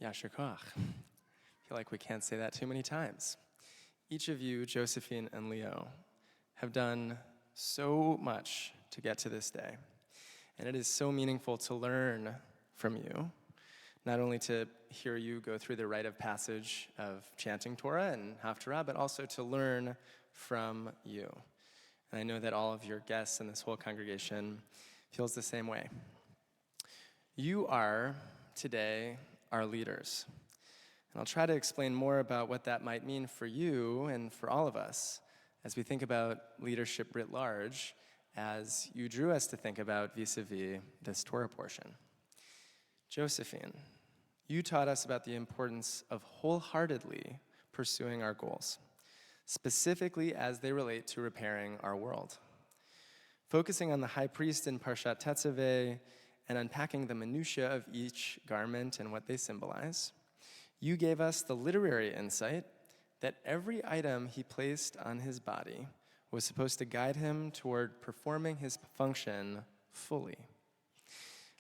Yasher koach. I feel like we can't say that too many times. Each of you, Josephine and Leo, have done so much to get to this day. And it is so meaningful to learn from you, not only to hear you go through the rite of passage of chanting Torah and Haftarah, but also to learn from you. And I know that all of your guests and this whole congregation feels the same way. You are, today, our leaders. And I'll try to explain more about what that might mean for you and for all of us as we think about leadership writ large, as you drew us to think about vis-a-vis this Torah portion. Josephine, you taught us about the importance of wholeheartedly pursuing our goals, specifically as they relate to repairing our world. Focusing on the high priest in Parshat Tetzaveh and unpacking the minutiae of each garment and what they symbolize, you gave us the literary insight that every item he placed on his body was supposed to guide him toward performing his function fully.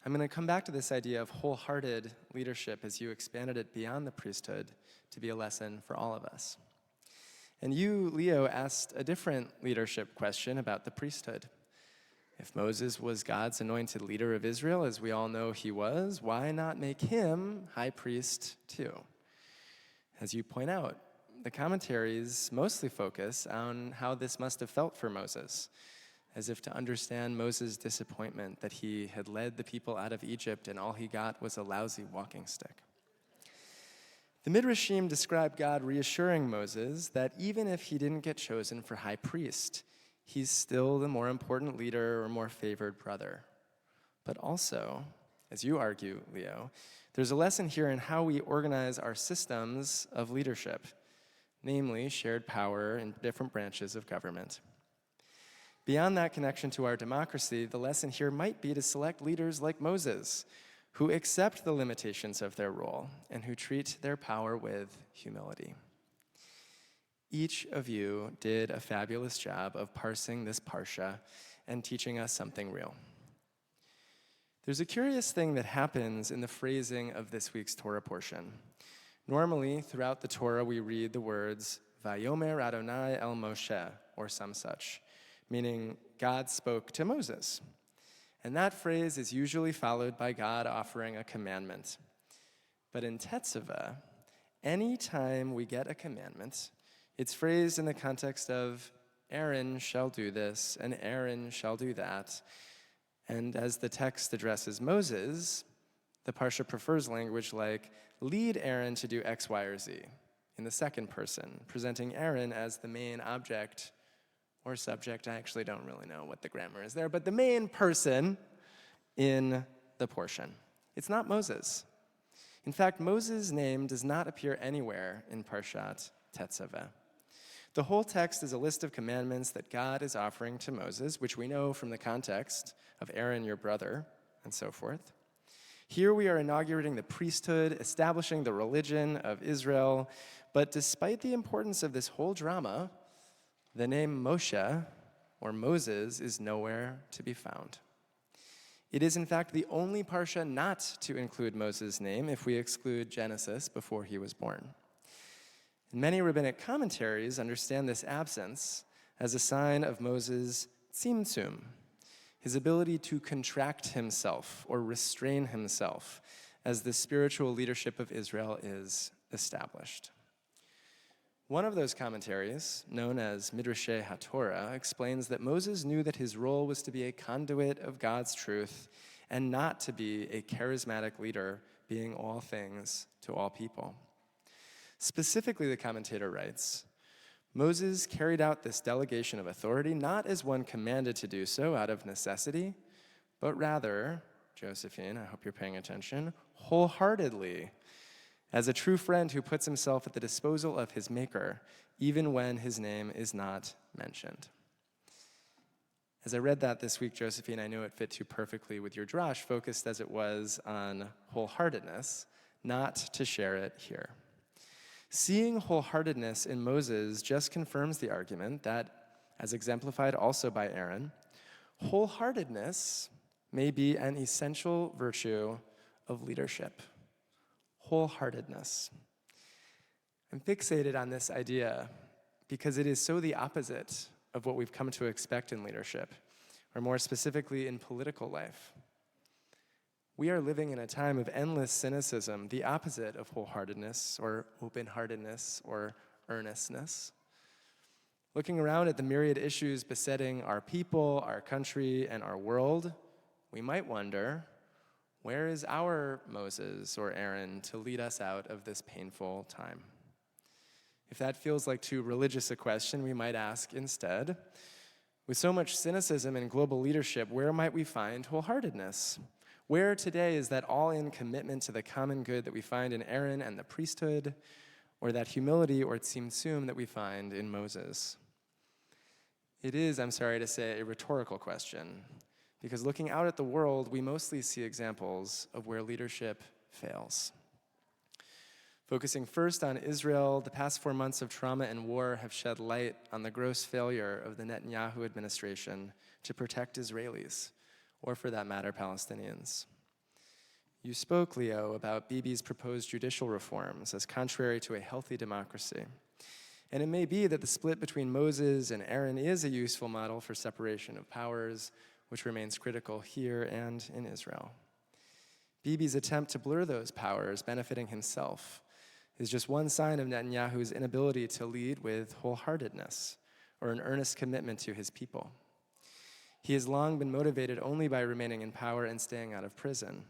I'm going to come back to this idea of wholehearted leadership as you expanded it beyond the priesthood to be a lesson for all of us. And you, Leo, asked a different leadership question about the priesthood. If Moses was God's anointed leader of Israel, as we all know he was, why not make him high priest too? As you point out, the commentaries mostly focus on how this must have felt for Moses, as if to understand Moses' disappointment that he had led the people out of Egypt and all he got was a lousy walking stick. The Midrashim describe God reassuring Moses that even if he didn't get chosen for high priest, he's still the more important leader or more favored brother. But also, as you argue, Leo, there's a lesson here in how we organize our systems of leadership, namely shared power in different branches of government. Beyond that connection to our democracy, the lesson here might be to select leaders like Moses, who accept the limitations of their role and who treat their power with humility. Each of you did a fabulous job of parsing this parsha and teaching us something real. There's a curious thing that happens in the phrasing of this week's Torah portion. Normally, throughout the Torah, we read the words, Vayomer Adonai el Moshe, or some such, meaning God spoke to Moses. And that phrase is usually followed by God offering a commandment. But in Tetzaveh, any time we get a commandment, it's phrased in the context of Aaron shall do this and Aaron shall do that. And as the text addresses Moses, the Parsha prefers language like lead Aaron to do X, Y, or Z in the second person, presenting Aaron as the main object or subject. I actually don't really know what the grammar is there, but the main person in the portion. It's not Moses. In fact, Moses' name does not appear anywhere in Parshat Tetzaveh. The whole text is a list of commandments that God is offering to Moses, which we know from the context of Aaron, your brother, and so forth. Here we are inaugurating the priesthood, establishing the religion of Israel, but despite the importance of this whole drama, the name Moshe, or Moses, is nowhere to be found. It is, in fact, the only parsha not to include Moses' name if we exclude Genesis before he was born. And many rabbinic commentaries understand this absence as a sign of Moses' tzimtzum, his ability to contract himself or restrain himself as the spiritual leadership of Israel is established. One of those commentaries, known as Midrashei HaTorah, explains that Moses knew that his role was to be a conduit of God's truth and not to be a charismatic leader, being all things to all people. Specifically, the commentator writes, Moses carried out this delegation of authority not as one commanded to do so out of necessity, but rather, Josephine, I hope you're paying attention, wholeheartedly, as a true friend who puts himself at the disposal of his maker, even when his name is not mentioned. As I read that this week, Josephine, I knew it fit too perfectly with your drash, focused as it was on wholeheartedness, not to share it here. Seeing wholeheartedness in Moses just confirms the argument that, as exemplified also by Aaron, wholeheartedness may be an essential virtue of leadership. wholeheartedness. I'm fixated on this idea because it is so the opposite of what we've come to expect in leadership, or more specifically in political life. We are living in a time of endless cynicism, the opposite of wholeheartedness or open-heartedness or earnestness. Looking around at the myriad issues besetting our people, our country, and our world, we might wonder, where is our Moses or Aaron to lead us out of this painful time? If that feels like too religious a question, we might ask instead, with so much cynicism in global leadership, where might we find wholeheartedness? Where today is that all-in commitment to the common good that we find in Aaron and the priesthood, or that humility or tzimtzum that we find in Moses? It is, I'm sorry to say, a rhetorical question, because looking out at the world, we mostly see examples of where leadership fails. Focusing first on Israel, the past 4 months of trauma and war have shed light on the gross failure of the Netanyahu administration to protect Israelis, or for that matter, Palestinians. You spoke, Leo, about Bibi's proposed judicial reforms as contrary to a healthy democracy. And it may be that the split between Moses and Aaron is a useful model for separation of powers, which remains critical here and in Israel. Bibi's attempt to blur those powers, benefiting himself, is just one sign of Netanyahu's inability to lead with wholeheartedness or an earnest commitment to his people. He has long been motivated only by remaining in power and staying out of prison.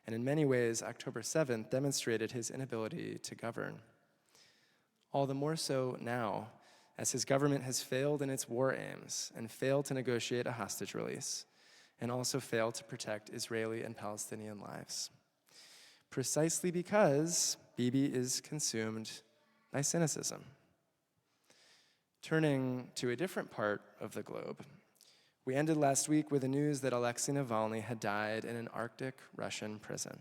And in many ways, October 7th demonstrated his inability to govern. All the more so now, as his government has failed in its war aims and failed to negotiate a hostage release, and also failed to protect Israeli and Palestinian lives. Precisely because Bibi is consumed by cynicism. Turning to a different part of the globe, we ended last week with the news that Alexei Navalny had died in an Arctic Russian prison.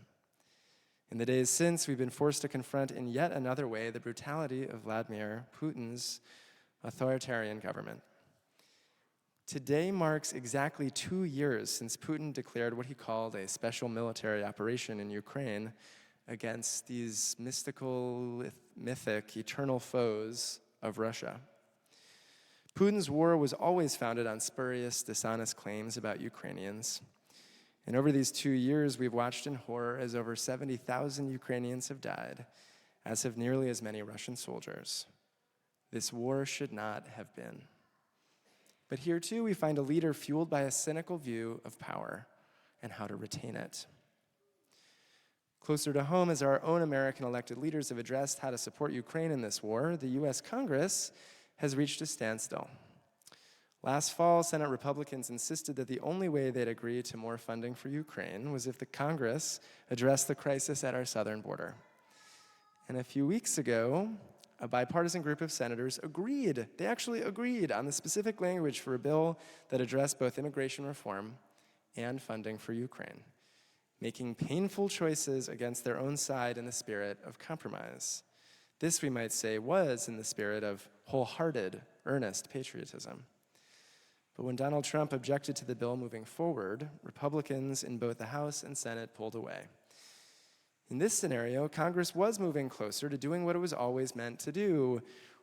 In the days since, we've been forced to confront in yet another way the brutality of Vladimir Putin's authoritarian government. Today marks exactly 2 years since Putin declared what he called a special military operation in Ukraine against these mystical, mythic, eternal foes of Russia. Putin's war was always founded on spurious, dishonest claims about Ukrainians. And over these 2 years, we've watched in horror as over 70,000 Ukrainians have died, as have nearly as many Russian soldiers. This war should not have been. But here, too, we find a leader fueled by a cynical view of power and how to retain it. Closer to home, as our own American elected leaders have addressed how to support Ukraine in this war, the U.S. Congress has reached a standstill. Last fall, Senate Republicans insisted that the only way they'd agree to more funding for Ukraine was if the Congress addressed the crisis at our southern border. And a few weeks ago, a bipartisan group of senators agreed. They actually agreed on the specific language for a bill that addressed both immigration reform and funding for Ukraine, making painful choices against their own side in the spirit of compromise. This, we might say, was in the spirit of wholehearted, earnest patriotism. But when Donald Trump objected to the bill moving forward, Republicans in both the House and Senate pulled away. In this scenario, Congress was moving closer to doing what it was always meant to do,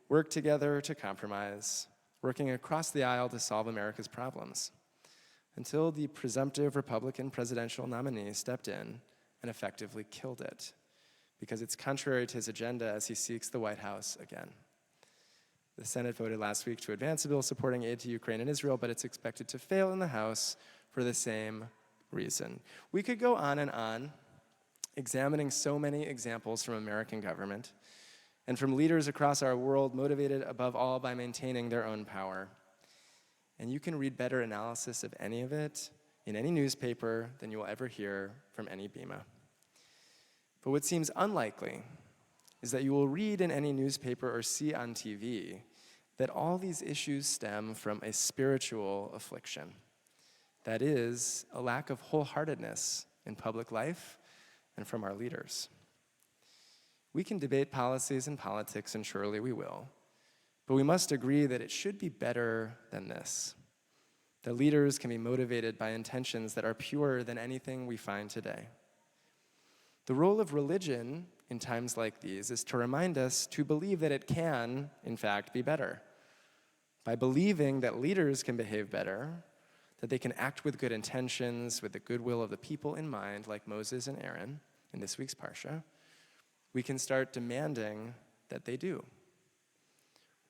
work together to compromise, working across the aisle to solve America's problems, until the presumptive Republican presidential nominee stepped in and effectively killed it, because it's contrary to his agenda as he seeks the White House again. The Senate voted last week to advance a bill supporting aid to Ukraine and Israel, but it's expected to fail in the House for the same reason. We could go on, examining so many examples from American government and from leaders across our world motivated above all by maintaining their own power. And you can read better analysis of any of it in any newspaper than you will ever hear from any Bima. But what seems unlikely is that you will read in any newspaper or see on TV that all these issues stem from a spiritual affliction. That is, a lack of wholeheartedness in public life and from our leaders. We can debate policies and politics, and surely we will, but we must agree that it should be better than this. That leaders can be motivated by intentions that are purer than anything we find today. The role of religion in times like these is to remind us to believe that it can, in fact, be better. By believing that leaders can behave better, that they can act with good intentions, with the goodwill of the people in mind, like Moses and Aaron in this week's Parsha, we can start demanding that they do.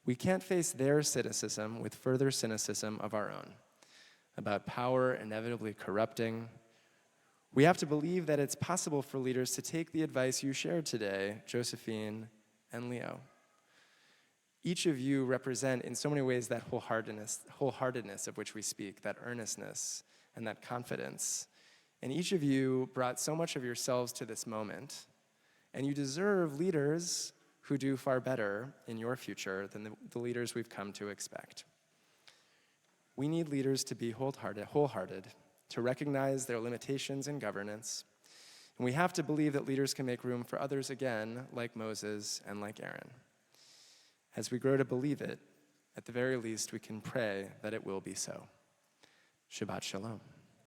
We can't face their cynicism with further cynicism of our own, about power inevitably corrupting. We have to believe that it's possible for leaders to take the advice you shared today, Josephine and Leo. Each of you represent in so many ways that wholeheartedness of which we speak, that earnestness and that confidence. And each of you brought so much of yourselves to this moment, and you deserve leaders who do far better in your future than the leaders we've come to expect. We need leaders to be wholehearted, to recognize their limitations in governance, and we have to believe that leaders can make room for others again, like Moses and like Aaron. As we grow to believe it, at the very least, we can pray that it will be so. Shabbat shalom.